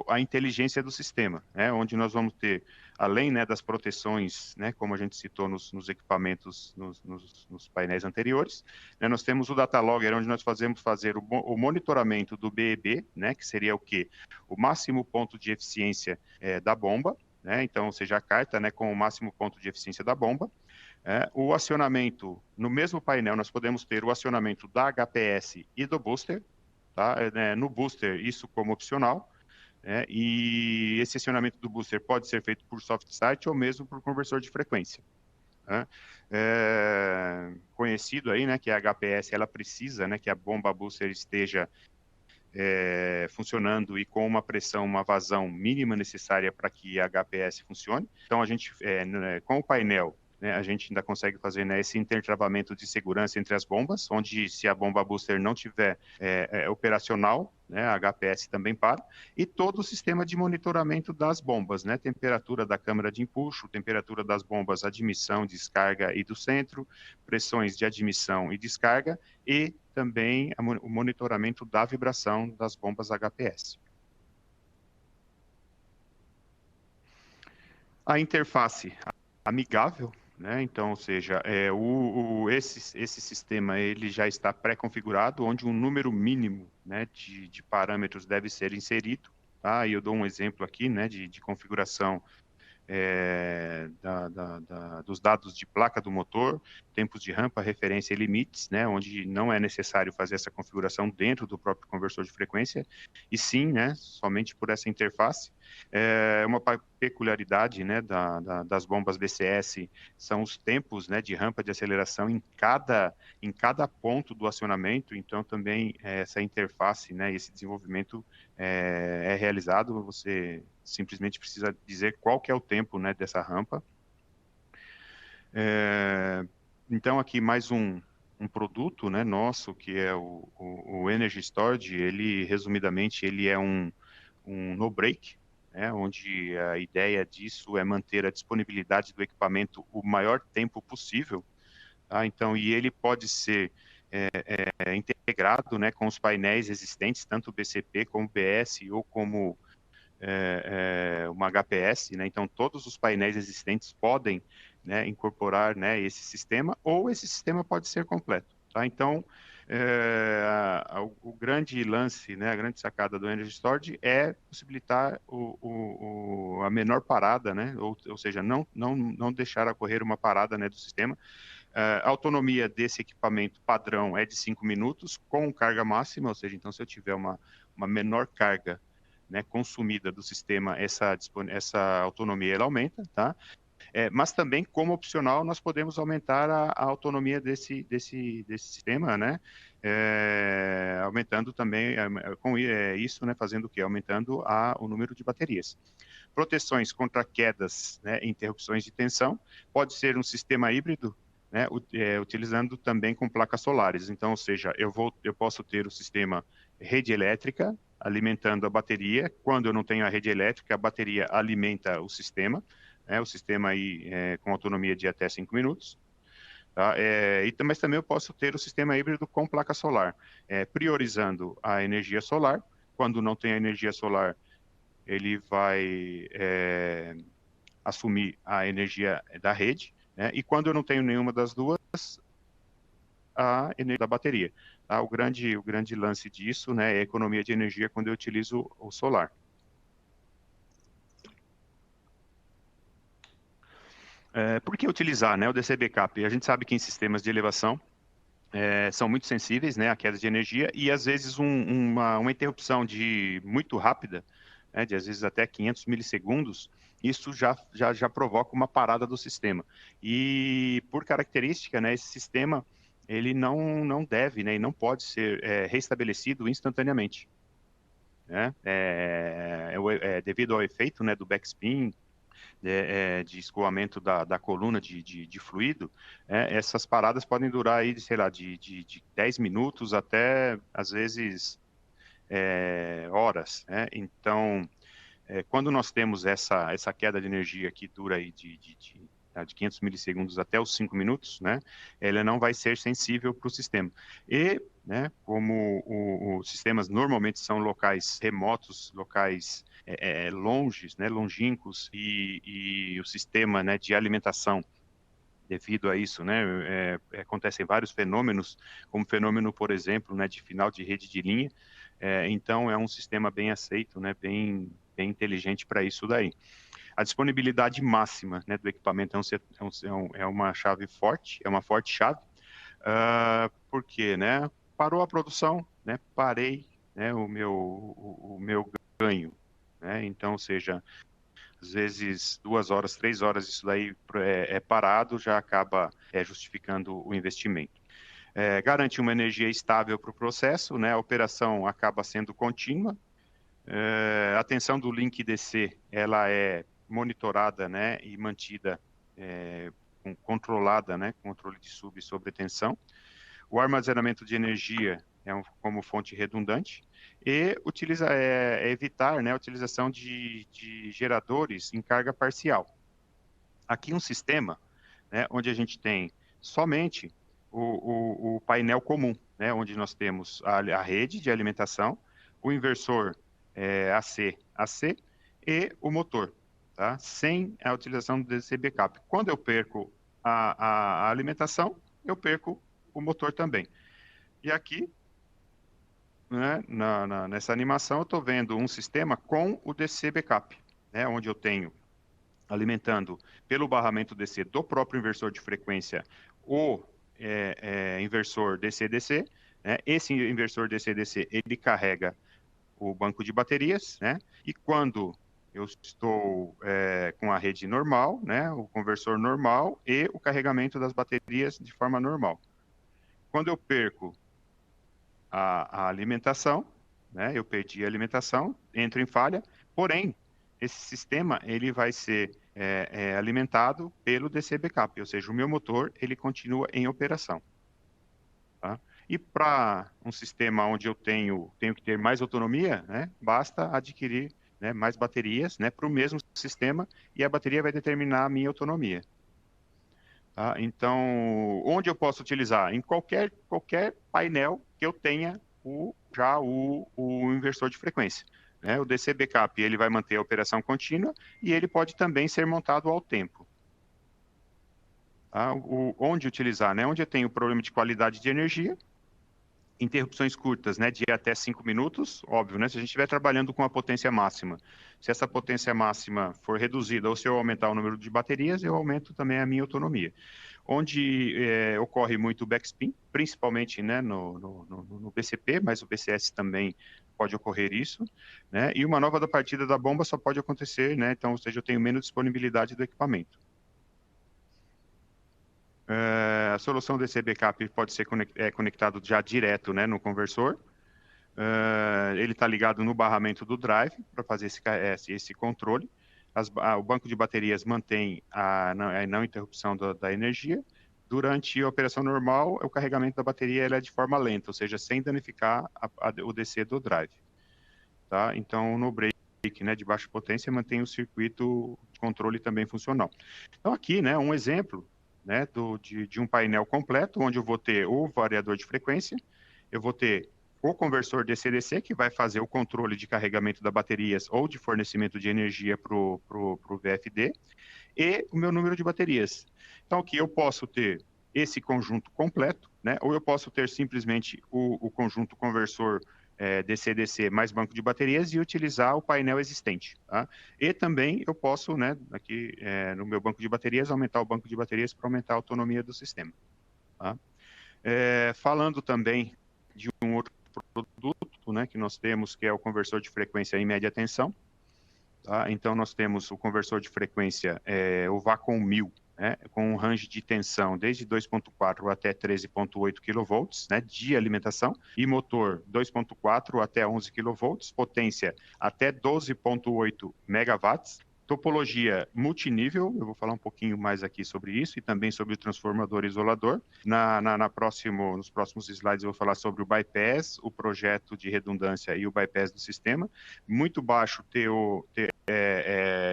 a inteligência do sistema, né, onde nós vamos ter, além, né, das proteções, né, como a gente citou nos equipamentos, nos painéis anteriores, né, nós temos o data logger, onde nós fazemos o monitoramento do BEB, né, que seria o quê? O máximo ponto de eficiência da bomba, né, então, ou seja, a carta, né, com o máximo ponto de eficiência da bomba. O acionamento, no mesmo painel, nós podemos ter o acionamento da HPS e do booster, tá? No booster, isso como opcional, e esse acionamento do booster pode ser feito por soft start ou mesmo por conversor de frequência. Né? Conhecido aí, né, que a HPS, ela precisa, né, que a bomba booster esteja funcionando e com uma pressão, uma vazão mínima necessária para que a HPS funcione. Então, a gente, com o painel, né, a gente ainda consegue fazer, né, esse intertravamento de segurança entre as bombas, onde se a bomba booster não tiver operacional, né, a HPS também para, e todo o sistema de monitoramento das bombas, né, temperatura da câmara de empuxo, temperatura das bombas, admissão, descarga e do centro, pressões de admissão e descarga, e também o monitoramento da vibração das bombas HPS. A interface amigável, né? Então, ou seja, esse sistema ele já está pré-configurado, onde um número mínimo, né, de parâmetros deve ser inserido. Tá? E eu dou um exemplo aqui, né, de configuração dos dados de placa do motor, tempos de rampa, referência e limites, né, onde não é necessário fazer essa configuração dentro do próprio conversor de frequência, e sim, né, somente por essa interface. Uma peculiaridade, né, das bombas BCS são os tempos, né, de rampa de aceleração em cada ponto do acionamento, então também essa interface, né, esse desenvolvimento é realizado, você simplesmente precisa dizer qual que é o tempo, né, dessa rampa. Então, aqui mais um um produto, né, nosso, que é o Energy Storage. Ele, resumidamente, ele é um no-break, né, onde a ideia disso é manter a disponibilidade do equipamento o maior tempo possível. Tá? Então, e ele pode ser integrado, né, com os painéis existentes, tanto BCP como BS ou como uma HPS, né? Então, todos os painéis existentes podem, né, incorporar, né, esse sistema, ou esse sistema pode ser completo. Tá? Então, o grande lance, né, a grande sacada do Energy Storage é possibilitar a menor parada, né, ou seja, não deixar ocorrer uma parada, né, do sistema. A autonomia desse equipamento padrão é de 5 minutos, com carga máxima, ou seja, então se eu tiver uma menor carga, né, consumida do sistema, essa autonomia ela aumenta, tá? Mas também, como opcional, nós podemos aumentar a autonomia desse sistema, né? Aumentando também, com isso, né, fazendo o quê? Aumentando o número de baterias. Proteções contra quedas, né, interrupções de tensão, pode ser um sistema híbrido, né, utilizando também com placas solares. Então, ou seja, eu posso ter o sistema rede elétrica alimentando a bateria. Quando eu não tenho a rede elétrica, a bateria alimenta o sistema, né, o sistema aí com autonomia de até 5 minutos. Tá? Mas também eu posso ter o sistema híbrido com placa solar, priorizando a energia solar. Quando não tem a energia solar, ele vai assumir a energia da rede, né? E quando eu não tenho nenhuma das duas, a energia da bateria. Tá? O grande lance disso, né, é a economia de energia quando eu utilizo o solar. Por que utilizar, né, o DC Backup? A gente sabe que em sistemas de elevação são muito sensíveis, né, à queda de energia, e às vezes uma interrupção muito rápida, né, de às vezes até 500 milissegundos, isso já provoca uma parada do sistema. E por característica, né, esse sistema ele não deve, né, e não pode ser restabelecido instantaneamente, né? Devido ao efeito, né, do backspin, de escoamento da coluna de fluido, essas paradas podem durar aí, sei lá, de 10 minutos até, às vezes, horas, né? Então, quando nós temos essa queda de energia que dura aí de 500 milissegundos até os 5 minutos, né, ela não vai ser sensível para o sistema. E, né, como os sistemas normalmente são locais remotos, locais longes, né, longínquos, e o sistema, né, de alimentação, devido a isso, né, acontecem vários fenômenos, como o fenômeno, por exemplo, né, de final de rede de linha. Então, é um sistema bem aceito, né, bem inteligente para isso daí. A disponibilidade máxima, né, do equipamento é uma chave forte, é uma forte chave, porque, né, parou a produção, né, parei, né, o meu ganho, né, então, ou seja, às vezes 2 horas, 3 horas, isso daí parado, já acaba justificando o investimento. Garante uma energia estável para o processo, né, a operação acaba sendo contínua. A tensão do link DC, ela é monitorada, né, e mantida, controlada, né, controle de sub e sobretensão. O armazenamento de energia como fonte redundante, e evitar, né, a utilização de geradores em carga parcial. Aqui um sistema, né, onde a gente tem somente o painel comum, né, onde nós temos a rede de alimentação, o inversor AC e o motor, tá? Sem a utilização do DC Backup. Quando eu perco a alimentação, eu perco o motor também. E aqui, né, nessa animação, eu estou vendo um sistema com o DC Backup, né, onde eu tenho alimentando pelo barramento DC do próprio inversor de frequência o inversor DC-DC. Né? Esse inversor DC-DC, ele carrega o banco de baterias, né? E quando eu estou com a rede normal, né, o conversor normal e o carregamento das baterias de forma normal. Quando eu perco a alimentação, né, eu perdi a alimentação, entro em falha, porém, esse sistema ele vai ser alimentado pelo DC Backup, ou seja, o meu motor ele continua em operação. Tá? E para um sistema onde eu tenho que ter mais autonomia, né, basta adquirir, né, mais baterias, né, para o mesmo sistema, e a bateria vai determinar a minha autonomia. Tá? Então, onde eu posso utilizar? Em qualquer painel que eu tenha o inversor de frequência. Né? O DC Backup ele vai manter a operação contínua e ele pode também ser montado ao tempo. Tá? Onde utilizar? Né? Onde eu tenho problema de qualidade de energia, interrupções curtas, né, de até 5 minutos, óbvio, né, se a gente estiver trabalhando com a potência máxima. Se essa potência máxima for reduzida ou se eu aumentar o número de baterias, eu aumento também a minha autonomia. Onde ocorre muito o backspin, principalmente, né, no BCP, mas o BCS também pode ocorrer isso, né, e uma nova da partida da bomba só pode acontecer, né, então, ou seja, eu tenho menos disponibilidade do equipamento. A solução DC Backup pode ser conectado já direto, né, no conversor. Ele está ligado no barramento do drive para fazer esse controle. O banco de baterias mantém a não interrupção da energia. Durante a operação normal, o carregamento da bateria é de forma lenta, ou seja, sem danificar o DC do drive. Tá? Então, no break, né, de baixa potência, mantém o circuito de controle também funcional. Então, aqui, né, um exemplo, né, de um painel completo, onde eu vou ter o variador de frequência, eu vou ter o conversor DC-DC, que vai fazer o controle de carregamento das baterias ou de fornecimento de energia para o VFD, e o meu número de baterias. Então, aqui eu posso ter esse conjunto completo, né, ou eu posso ter simplesmente o conjunto conversor DC-DC mais banco de baterias e utilizar o painel existente. Tá? E também eu posso, né, aqui no meu banco de baterias, aumentar o banco de baterias para aumentar a autonomia do sistema. Tá? Falando também de um outro produto, né, que nós temos, que é o conversor de frequência em média tensão. Tá? Então, nós temos o conversor de frequência, o Vacom 1000, né, com um range de tensão desde 2.4 até 13.8 kV, né, de alimentação, e motor 2.4 até 11 kV, potência até 12.8 megawatts, topologia multinível, eu vou falar um pouquinho mais aqui sobre isso, e também sobre o transformador isolador. Nos próximos slides eu vou falar sobre o bypass, o projeto de redundância e o bypass do sistema. Muito baixo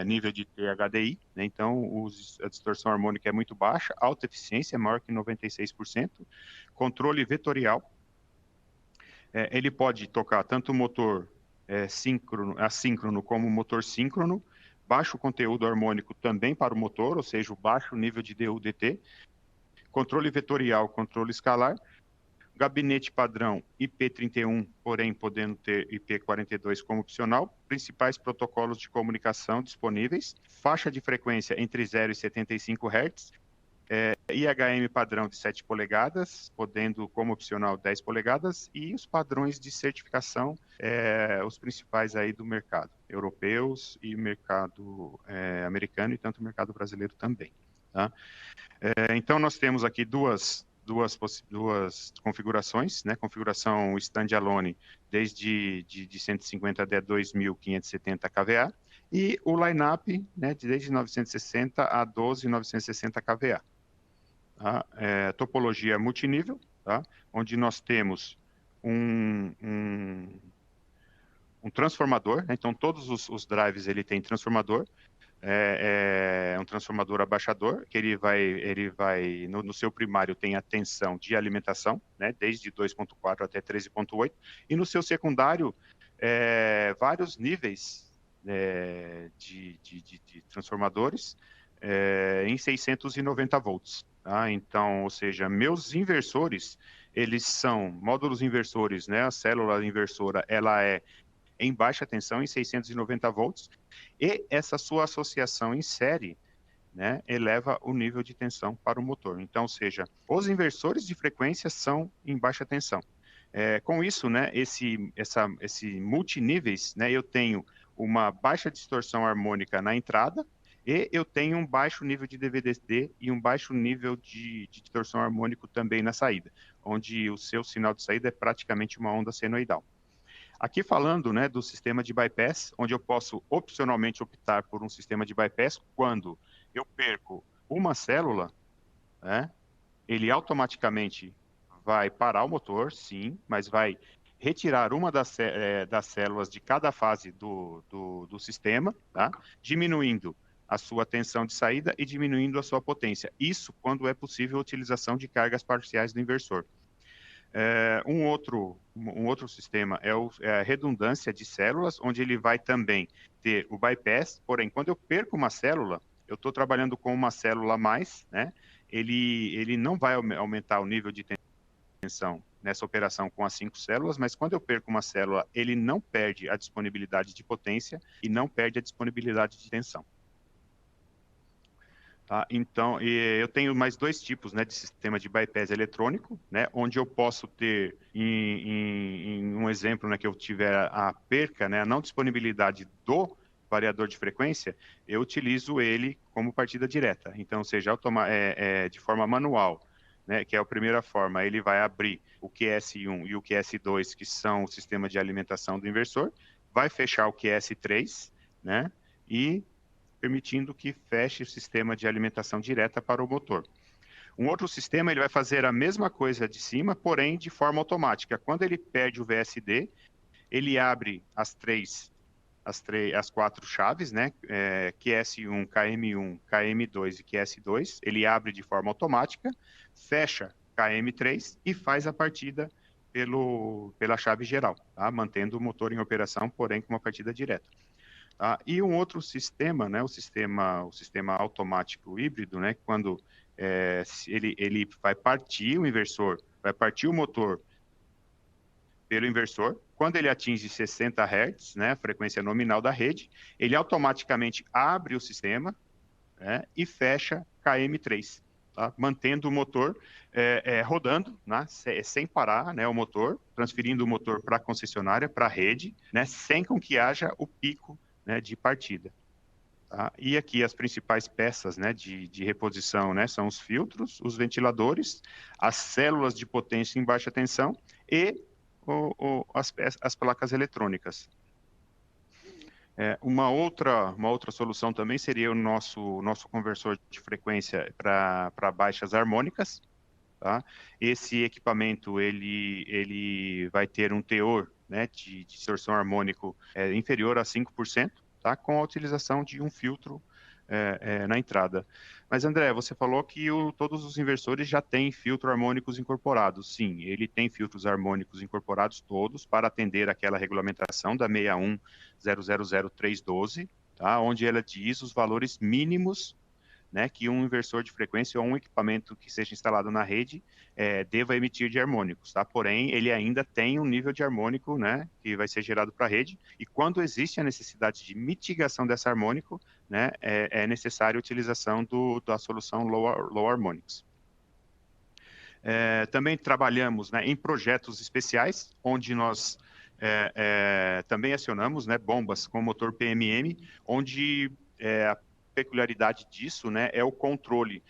nível de THDI, né? Então a distorção harmônica é muito baixa, alta eficiência, maior que 96%, controle vetorial, ele pode tocar tanto o motor assíncrono como o motor síncrono, baixo conteúdo harmônico também para o motor, ou seja, o baixo nível de DU/DT, controle vetorial, controle escalar, gabinete padrão IP31, porém podendo ter IP42 como opcional, principais protocolos de comunicação disponíveis, faixa de frequência entre 0 e 75 Hz, IHM padrão de 7 polegadas, podendo como opcional 10 polegadas, e os padrões de certificação, os principais aí do mercado, europeus e mercado americano, e tanto o mercado brasileiro também. Tá? Então, nós temos aqui duas configurações, né? Configuração standalone desde de 150 até 2.570 kVA, e o line-up, né, desde 960 a 12.960 kVA. Tá? Topologia multinível, tá? Onde nós temos um transformador, né? Então todos os drives ele tem transformador, um transformador abaixador, que ele vai no seu primário tem a tensão de alimentação, né, desde 2.4 até 13.8, e no seu secundário vários níveis de transformadores em 690 volts. Tá? Então, ou seja, meus inversores, eles são módulos inversores, né, a célula inversora, ela é em baixa tensão, em 690 volts, e essa sua associação em série, né, eleva o nível de tensão para o motor. Então, ou seja, os inversores de frequência são em baixa tensão. Com isso, né, esse multiníveis, né, eu tenho uma baixa distorção harmônica na entrada, e eu tenho um baixo nível de DVDD e um baixo nível de distorção harmônico também na saída, onde o seu sinal de saída é praticamente uma onda senoidal. Aqui falando, né, do sistema de bypass, onde eu posso opcionalmente optar por um sistema de bypass quando eu perco uma célula, né, ele automaticamente vai parar o motor, sim, mas vai retirar uma das células de cada fase do sistema, tá? Diminuindo a sua tensão de saída e diminuindo a sua potência. Isso quando é possível a utilização de cargas parciais do inversor. Um outro sistema é a redundância de células, onde ele vai também ter o bypass, porém, quando eu perco uma célula, eu estou trabalhando com uma célula a mais, né? Ele não vai aumentar o nível de tensão nessa operação com as 5 células, mas quando eu perco uma célula, ele não perde a disponibilidade de potência e não perde a disponibilidade de tensão. Tá? Então, eu tenho mais 2 tipos, né, de sistema de bypass eletrônico, né, onde eu posso ter, em um exemplo, né, que eu tiver a perca, né, a não disponibilidade do variador de frequência, eu utilizo ele como partida direta. Então, seja de forma manual, né, que é a primeira forma, ele vai abrir o QS1 e o QS2, que são o sistema de alimentação do inversor, vai fechar o QS3, né, e permitindo que feche o sistema de alimentação direta para o motor. Um outro sistema, ele vai fazer a mesma coisa de cima, porém de forma automática. Quando ele perde o VSD, ele abre as 4 chaves, né? QS1, KM1, KM2 e QS2. Ele abre de forma automática, fecha KM3 e faz a partida pela chave geral, tá? Mantendo o motor em operação, porém com uma partida direta. Tá? E um outro sistema, né, o sistema automático híbrido, né, quando ele vai partir o inversor, vai partir o motor pelo inversor, quando ele atinge 60 Hz, né, a frequência nominal da rede, ele automaticamente abre o sistema, né, e fecha KM3, tá? Mantendo o motor rodando, né, sem parar, né, o motor, transferindo o motor para a concessionária, para a rede, né, sem com que haja o pico, né, de partida. Tá? E aqui as principais peças, né, de reposição, né, são os filtros, os ventiladores, as células de potência em baixa tensão e as placas eletrônicas. Uma outra solução também seria o nosso conversor de frequência para baixas harmônicas. Tá? Esse equipamento ele vai ter um teor, né, de distorção harmônico inferior a 5%, tá? Com a utilização de um filtro na entrada. Mas, André, você falou que todos os inversores já têm filtros harmônicos incorporados. Sim, ele tem filtros harmônicos incorporados todos para atender aquela regulamentação da 6100312, tá? Onde ela diz os valores mínimos, né, que um inversor de frequência ou um equipamento que seja instalado na rede deva emitir de harmônicos, tá? Porém, ele ainda tem um nível de harmônico, né, que vai ser gerado para a rede, e quando existe a necessidade de mitigação desse harmônico, né, é necessária a utilização da solução Low Harmonics. Também trabalhamos, né, em projetos especiais, onde nós também acionamos, né, bombas com motor PMM, onde a peculiaridade disso, né, é o controle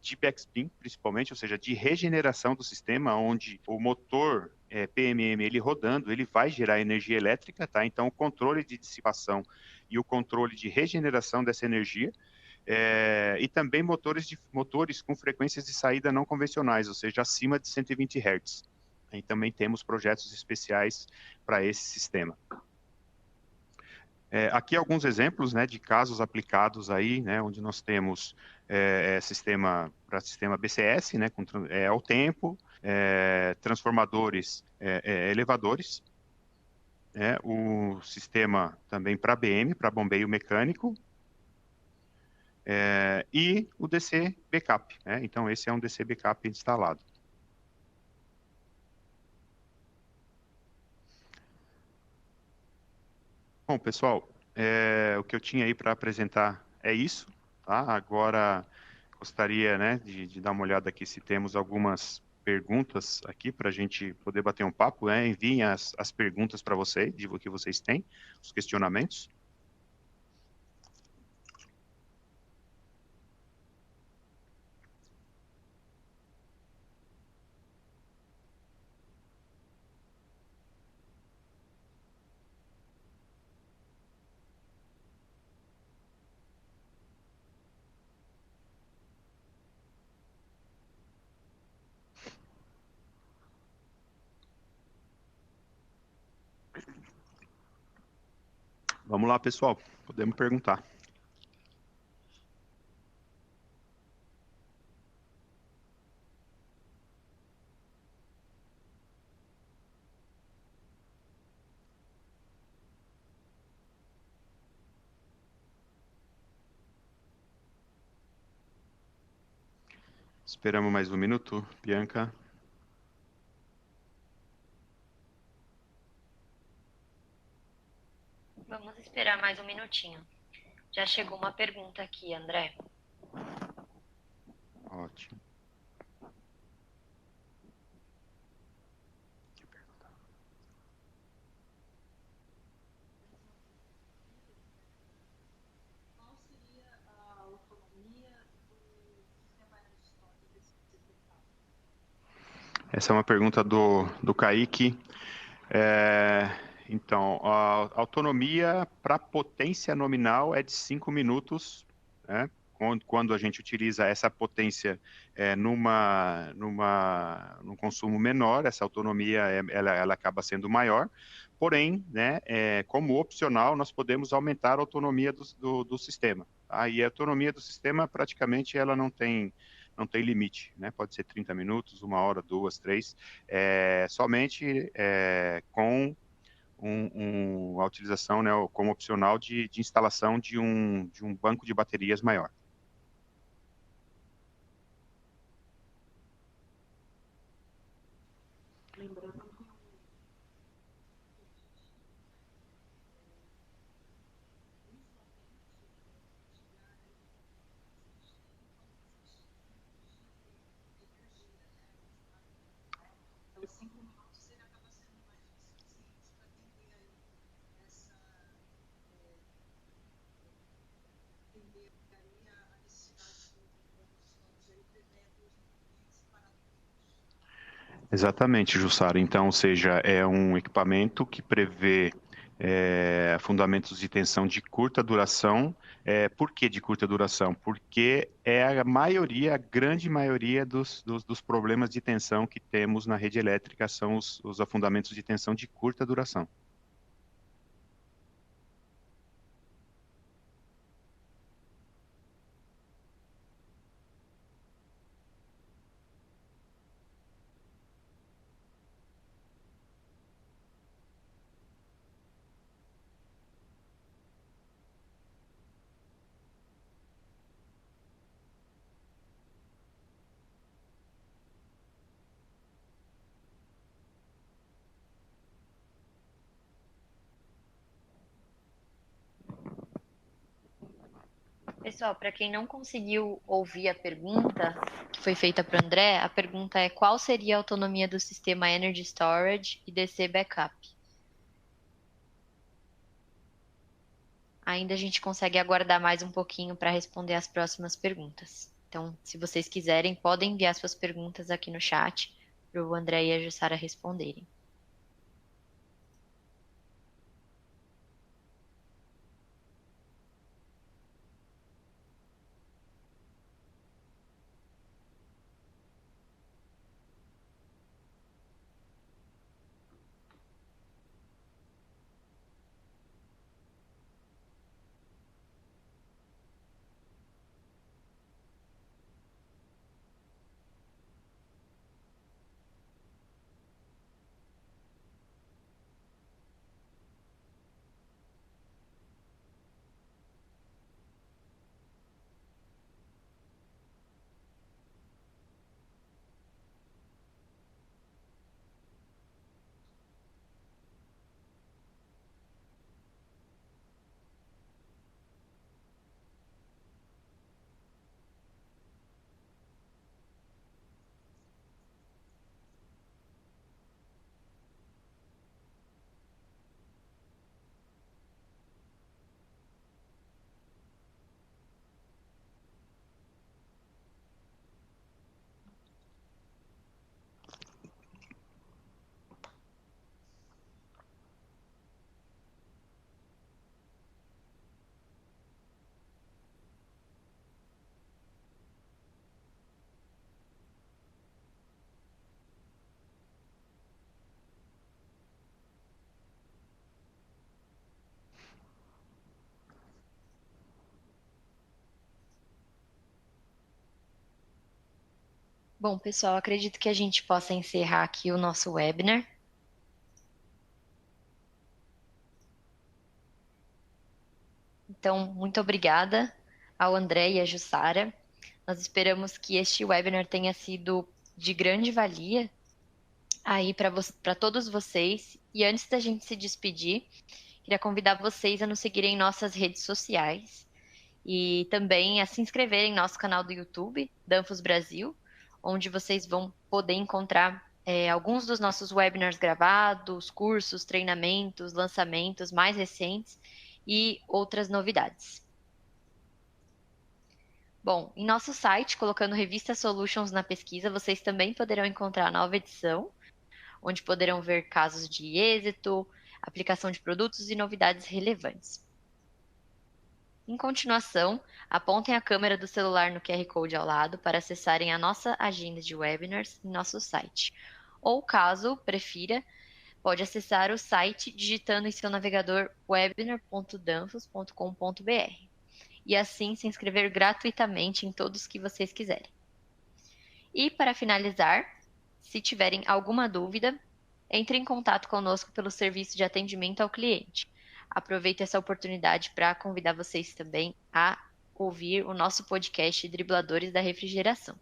de backspin, principalmente, ou seja, de regeneração do sistema, onde o motor PMM, ele rodando, ele vai gerar energia elétrica, tá? Então, o controle de dissipação e o controle de regeneração dessa energia, e também motores com frequências de saída não convencionais, ou seja, acima de 120 Hz. E também temos projetos especiais para esse sistema. Aqui alguns exemplos, né, de casos aplicados aí, né, onde nós temos sistema BCS, né, ao tempo, transformadores, elevadores, o sistema também para BM, para bombeio mecânico, e o DC Backup, né? Então esse é um DC Backup instalado. Bom, pessoal, o que eu tinha aí para apresentar é isso, tá? Agora gostaria, né, de dar uma olhada aqui se temos algumas perguntas aqui para a gente poder bater um papo, né? Enviem as perguntas para vocês, de o que vocês têm, os questionamentos. Vamos lá, pessoal. Podemos perguntar. Esperamos mais um minuto, Bianca.
Vamos esperar mais um minutinho. Já chegou uma pergunta aqui, André.
Ótimo.
Qual seria a autonomia do sistema energético desse mercado?
Essa é uma pergunta do Kaique. Então, a autonomia para potência nominal é de 5 minutos, né? Quando a gente utiliza essa potência num consumo menor, essa autonomia ela acaba sendo maior. Porém, né, como opcional, nós podemos aumentar a autonomia do sistema. Tá? E a autonomia do sistema, praticamente, ela não tem limite, né? Pode ser 30 minutos, 1 hora, 2, 3, somente com a utilização, né, como opcional de instalação de um banco de baterias maior.
Lembrando que os 5 minutos ele acaba sendo mais que suficiente para atender aí a necessidade do combustível aí prevê 2 minutos separados.
Exatamente, Jussara. Então, ou seja, é um equipamento que prevê fundamentos de tensão de curta duração. Por que de curta duração? Porque a grande maioria dos problemas de tensão que temos na rede elétrica são os afundamentos de tensão de curta duração.
Pessoal, para quem não conseguiu ouvir a pergunta que foi feita para o André, a pergunta é qual seria a autonomia do sistema Energy Storage e DC Backup? Ainda a gente consegue aguardar mais um pouquinho para responder as próximas perguntas. Então, se vocês quiserem, podem enviar suas perguntas aqui no chat para o André e a Jussara responderem. Bom, pessoal, acredito que a gente possa encerrar aqui o nosso webinar. Então, muito obrigada ao André e à Jussara. Nós esperamos que este webinar tenha sido de grande valia aí para todos vocês. E antes da gente se despedir, queria convidar vocês a nos seguirem em nossas redes sociais e também a se inscreverem em nosso canal do YouTube, Danfoss Brasil, onde vocês vão poder encontrar alguns dos nossos webinars gravados, cursos, treinamentos, lançamentos mais recentes e outras novidades. Bom, em nosso site, colocando Revista Solutions na pesquisa, vocês também poderão encontrar a nova edição, onde poderão ver casos de êxito, aplicação de produtos e novidades relevantes. Em continuação, apontem a câmera do celular no QR Code ao lado para acessarem a nossa agenda de webinars em nosso site. Ou, caso prefira, pode acessar o site digitando em seu navegador webinar.danfoss.com.br e assim se inscrever gratuitamente em todos que vocês quiserem. E para finalizar, se tiverem alguma dúvida, entre em contato conosco pelo serviço de atendimento ao cliente. Aproveito essa oportunidade para convidar vocês também a ouvir o nosso podcast Dribladores da Refrigeração.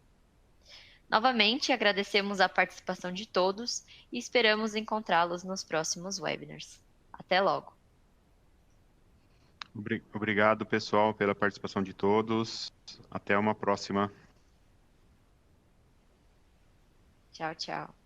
Novamente, agradecemos a participação de todos e esperamos encontrá-los nos próximos webinars. Até logo!
Obrigado, pessoal, pela participação de todos. Até uma próxima.
Tchau, tchau.